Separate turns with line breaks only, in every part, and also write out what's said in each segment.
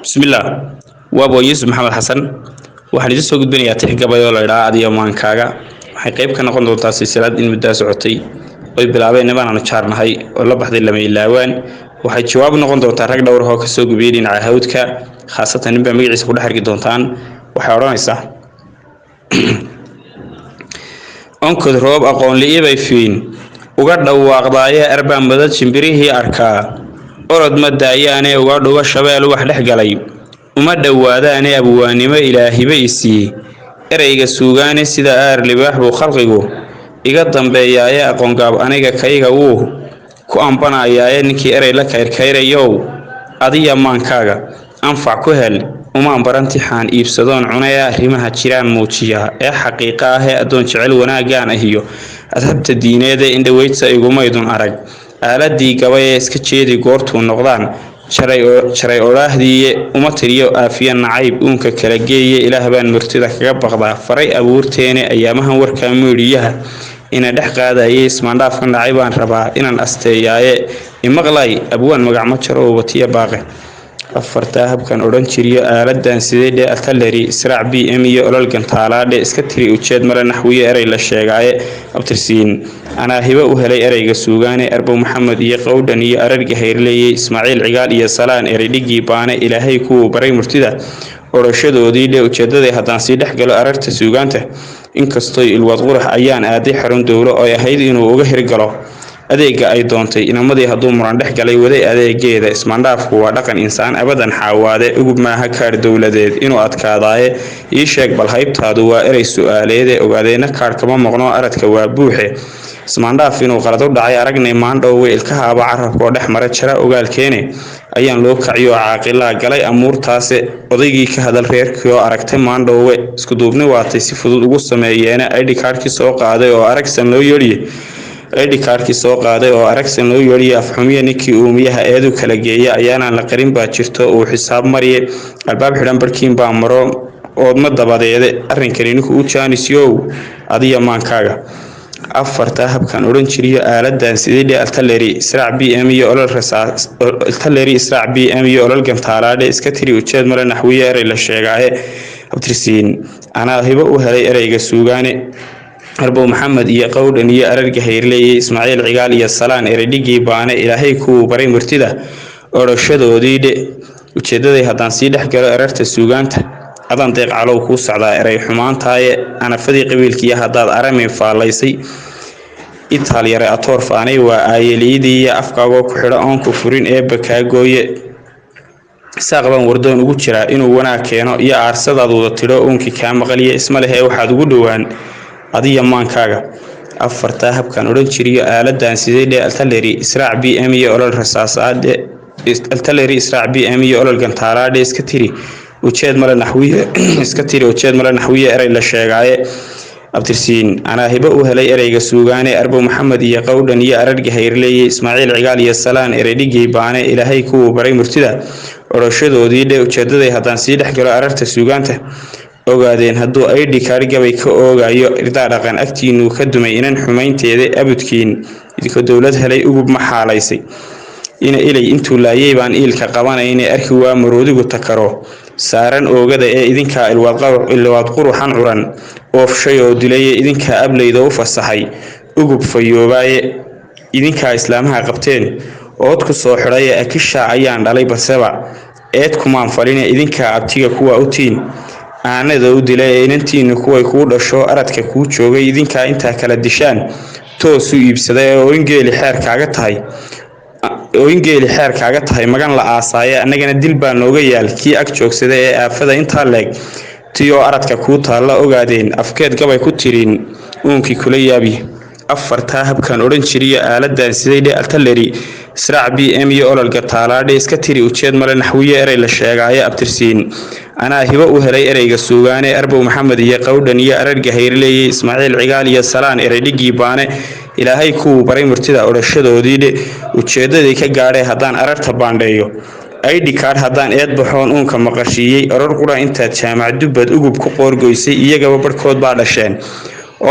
بسم الله وابو يوسف محمد حسن waxaan idin soo gudbinayaa tix gabayo la yiraahdo adiyo maankaaga waxay qayb ka noqon doontaa silsilad in muddo socotay oo bilaabeen inaan aanu jaarnahay oo la baxday lama ilaawaan waxay jawaab noqon doontaa rag dhowr oo ka soo gubiyay dhinaca hawdka khaasatan in magaciisa ku dhex arki doontaan waxay oranaysaa onkod roob aqoon liibay fiin uga dhawaaqdaaya arbaan madad shimbirihii arkaa orod ma daayaane uga dhuwa shabeel wax dhex galay uma dhawaadaane abwaanimo ilaahiba isii erayga suugaane sida aar libaax buu khalqigu iga dambeeyaaye aqoon gaab aniga kayga wuu ku ambanayaaye ninkii eray la kayrkayrayow adiya maankaaga anfac ku hel uma barantiixaan iibsadoon cunaya arrimaha jiraan muujiya ee xaqiiqa ah ee adoon jecel wanaagaan ahiyo adhabta diineed ee indhaweydsa igumaydun arag aaladii gabay iska jeedi goortuu noqdaan jaray oraahdii uma tiriyo aafiya nacayb uunka kala geeyay ilaah baan murtida kaga baqdaa faray abuurteena ayaamahan warka meediyaha ina dhex qaadayay ismaandhaafka nacay baan rabaa inaan asteeyaaye imaqlay abwaan magac ma jaro watiya baaqe afarta habkan oran jiriyo aaladan sidee artillery israac BM iyo olol gantaalaade iska tiri ujeed mara naxwiye eray la sheegay abtirsiin ana hiba u helay erayga suugaane arbo maxamed iyo qowdhan iyo ararga heerleeyay ismaaciil cigaal iyo salaan eray dhigi baane ilaahay ku baray murtida orashadoodii ujeedada hadaan si dhex galo ararta suugaanta inkastoo ilwad qurax ayaan aaday xarun dawlo oo ahayd inuu uga hirgalo adeega ay doontay inamadii haduu muran dhex galay waday adeegeeda ismaandhaafku waa dhaqan insaan abadan xaawaade ugu maaha kaar dawladeed inuu adkaadaaye ii sheeg bal haybtaadu waa eray su'aaleed ee ogaadeena kaar kama maqno aradka waa buuxe ismaandhaaf inuu qalad u dhacay aragnay maandhow weelka haaba carabka oo dhex mara jara ogaalkeene ayaan loo kaciyo caaqilaa galay amuurtaas odaygii ka hadal reerkii oo aragtay maandhow isku duubni waatay si fudud ugu sameeyeen ID cardkii soo qaaday oo aragsan loo yeeliyay ID cardkii soo qaaday oo aragsan loo yeeliyay afxumiye ninkii uumiyaha eedu kala geeyay ayaana la qarin baa jirto oo xisaab mariyay albaab xiran barkiin baa maro oodma dabadeede arrinkani ninkuu u jaanisyow adiya maankaaga afarta habkan oran jiriyo aaladan sidee artillery israac BM iyo olol rasaas artillery israac BM iyo olol gantaalaade iska tiri ujeed mara naxwiye eray la sheegay abtirsiin ana hiba u helay erayga suugaane arbo maxamed iyo qowdhan iyo ararga heerleeyay ismaaciil cigaal iyo salaan eray dhigi baane ilaahay ku baray murtida orashadoodii ujeedada hadaan si dhex galo ararta suugaanta adan deeq calow ku socdaa eray xumaantaaye anafadii qabiilkii hadaad aramin faalaysay Itaaliyare atoor faanay waa aayeliidii afkaaga ku xidha oon ku furin ee bakaagooye saaqban wardoon ugu jira inuu wanaag keeno iyo aarsadaadu tiro uunki ka maqaliye isma leh waxaad ugu dhawaan adiya maankaaga afarta habkan oran jiriyo aaladan sidee artillery israac BM iyo olol rasaasaade artillery israac BM iyo olol gantaalaade iska tiri ujeed mara naxwiye iska tiri ujeed mara naxwiye eray la sheegay abtirsiin ana hiba u helay erayga suugaane arbo maxamed iyo qowdhan iyo ararga heerleeyay ismaaciil cigaal iyo salaan eray dhigi baane ilaahay ku baray murtida orashadoodii ujeedada hadaan si dhex galo ararta suugaanta ogaadeen haduu ID card gabay ka oogayo irdaa dhaqan agtiinu ka dumay inaan xumaynteeda abudkiin idinka dawlad helay ugu maxaalaysay ina ilay intuu laayay baan iilka qabanayna arki waa maroodigu takaro saaran oogada ee idinka ilwaad quruxan curan oo shay oo dilay idinka ableydo u fasaxay ugu fayoobaye idinka islaamaha qabteen ood ku soo xiray akisha ayaan dhalay basaba eed kumaan falina idinka abtiga kuwa u tiin aanada u dilay inantiina kuway ku dhasho aradka ku joogay idinka inta kala dishaan toos u iibsaday oo ingeeli xeer kaaga tahay magan la aasaay anagana dil baa nooga yaal kii ag joogsaday ee aafada inta leeg tiyo aradka ku taala ogaadeen afkeed gabay ku tirin uunki kula yaabi afarta habkan oran jiriyo aaladan sidee artillery israac BM iyo ololka taalaade iska tiri ujeed mara naxwiye eray la sheegay abtirsiin ana hiba u helay erayga suugaane arbo maxamed iyo qowdhan iyo ararga heerleeyay ismaaciil cigaal iyo salaan eray dhigi baane ilaahay ku baray murtida orashadoodii ujeedada ka gaaray hadaan ararta baandheeyo ID card hadaan eed baxoon uunka maqashiyay orar qura inta jaamac dubad ugu ku qoorgoysay iyagaba barkood baa dhasheen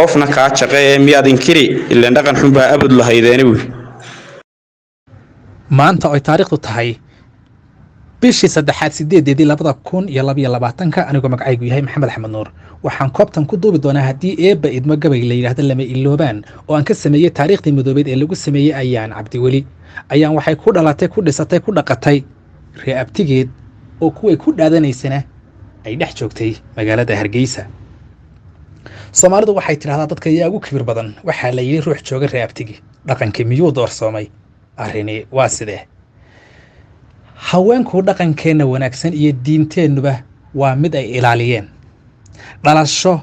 oofna ka shaqeeyay miyaad inkiri ilaa dhaqan xun baa abad lahaydeen
maanta ay taariikhdu tahay bishii saddexaad 8/2022 anigoo magacaygu yahay maxamed axmed nuur waxaan koobtan ku duubi doonaa haddii eebba idmo gabay la yidhaahdo lama iloobaan oo aan ka sameeyey taariikhdii midoobeed ee lagu sameeyey ayaan cabdiweli ayaan waxay ku dhalatay ku dhisatay ku dhaqatay ree abtigeed oo kuway ku dhaadanaysana ay dhex joogtay magaalada hargeysa. soomaalidu waxay tidhahdaa dadka ayaa ugu kibir badan waxaa la yidhi ruux jooga ree abtigi dhaqankii miyuu doorsoomay arrini waa sidee. haweenku dhaqankeenna wanaagsan iyo diinteennuba waa mid ay ilaaliyeen. dhalasho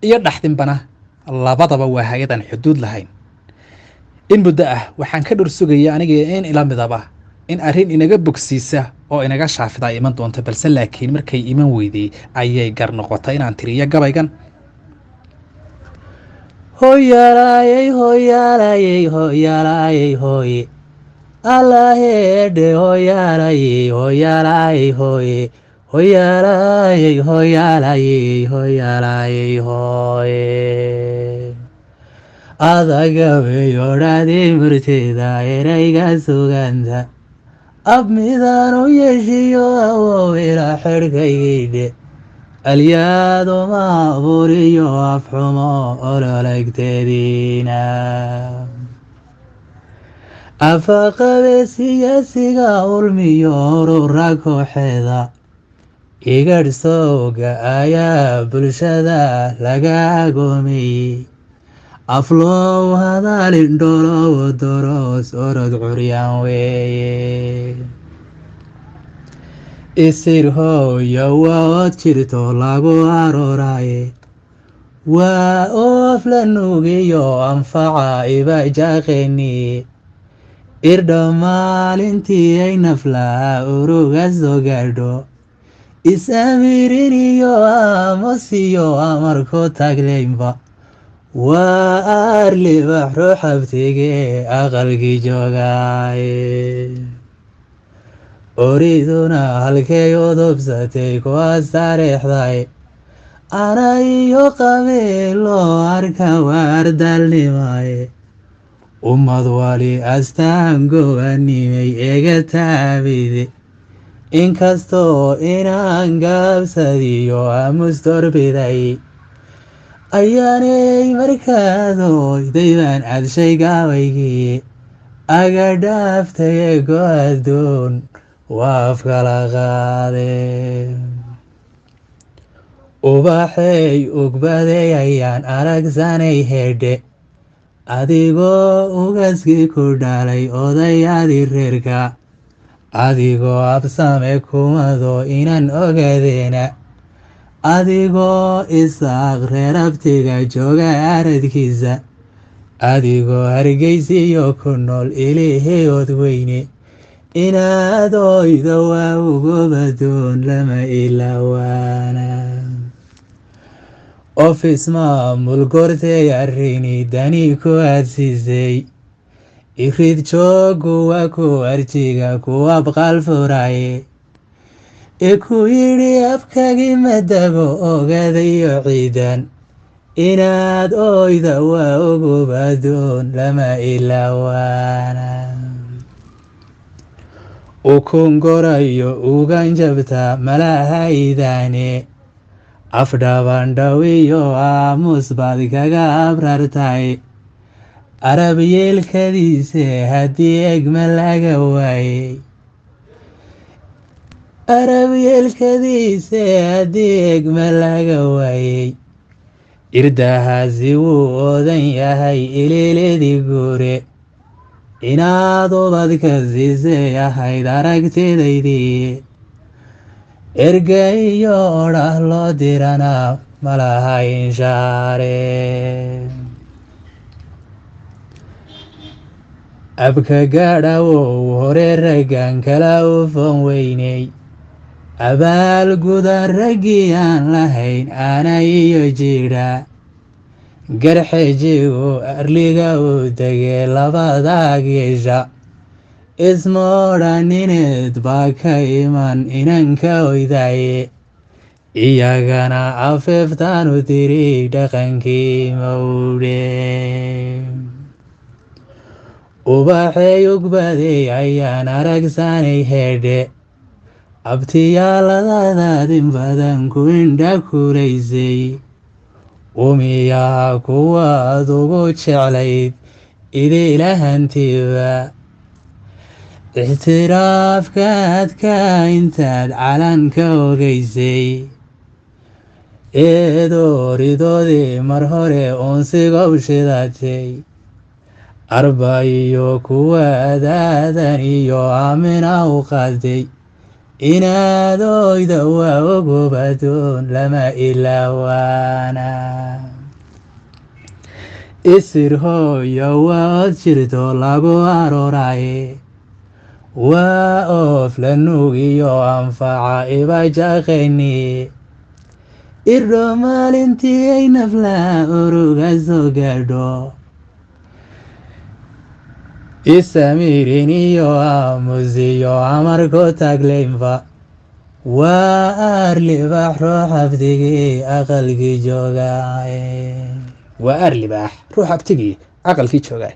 iyo dhaxdinbana labadaba waa hay-adan xuduud lahayn. in muddo ah waxaan ka dhur sugaya aniga in ila midaba in arrin inaga bogsiisa oo inaga shaafida ay iman doonto, balse laakiin markay iman weydey ayay gar noqotay inaan tiriyo gabaygan. hoyaalayey hoyaalayey hoyaalayey hooye allaheedhe hoyaalayey hoyaalayey hooye hoyaalayey hoyaalayey hoyaalayey hooye adagabay odhaadii murteeda erayga suganta ab midaan u yeeshiyo awow ilaa xerhkaygidhe alyaaduma aburiyo afxumo ololegteediina afaqabe siyaasiga ulmiyo urura kooxeeda igadhsooga ayaa bulshada laga agoomiyey aflow hadaalin dholow doros orod curyaan weeye isir hooyo waa od jirto lagu arooraye waa oof la nuugiyo anfaca ibajaaqeni irdho maalintii ay naflaha uruga soo gaadho is-amiiriniyo aamosiyo amarku tagleynba waa aarlibax ruux abtige aqalkii joogaaye oriduna halkay udubsatay kuwaas taariixday ana iyo qabiilo arka waardaalnimaye ummad wali astaan gobanimay eega taabide inkastoo inaan gaabsadiyo aamustorbiday ayaanay markaadoydaybaan adshay gaabaygii aga dhaaftaye go-adoon waaf kala qaade ubaxay ugbaday ayaan aragsanay hedhe adigoo ugaskii ku dhalay odayaadii reerka adigoo absame kumado inaan ogaadeena adigoo isaaq reer abtiga jooga aradkiisa adigoo hargeysiyo ku nool ilaheod weyne inaad oyda waa ugubadoon lama ilaawaana ofis maamul gortay arrini dani ku aadsiisay irid joogu waa ku arjiga ku abqaal furaye ee ku yidhi afkagii madago ogadayo ciidan inaad oyda waa ugubadoon lama ilaawaana ukungorayo ugan jabta malahaydaane afdhabandhawiyo aamus baad kaga abrartay arab yeelkadiise haddii egma laga waayey arab yeelkadiise haddii egma laga waayey irdahaasi wuu oodan yahay iliiladii guure inaad ubadka siisay ahayd aragtidaydii erga iyo odhah loo dirana malaha inshaare abka gaadhawow hore raggan kala ufan weyney abaal gudan raggii aan lahayn ana iyo jidha garxejigu arliga u degee labadaag yeesha isma odhanineed baa ka iman inanka oydaye iyagana afeeftaanu tiri dhaqankii mawdhe ubaxey ugbaday ayaan aragsanay hedhe abtiyaaladaadaadin badan ku indha kulaysay umiyaa kuwaad ugu jeclayd idilahantiba ixtiraafkaadka intaad calanka ogaysay eedooridoodii mar hore uunsigow shidatay arba iyo kuwaadaadan iyo aamina u qaaday inaad oyda waa ogobadoon lama ilaawaana isir hooyo waa od jirto lagu arooraye waa oof la nuugiyo anfaca ibajaqayni irdho maalintii ay naflaha uruga soo gaadho isamiirin iyo aamusiyo amarko taagleynfa waa aar libaax ruux abtigii aqalkii jooga waa aar libaax ruux abtigii aqalkii jooga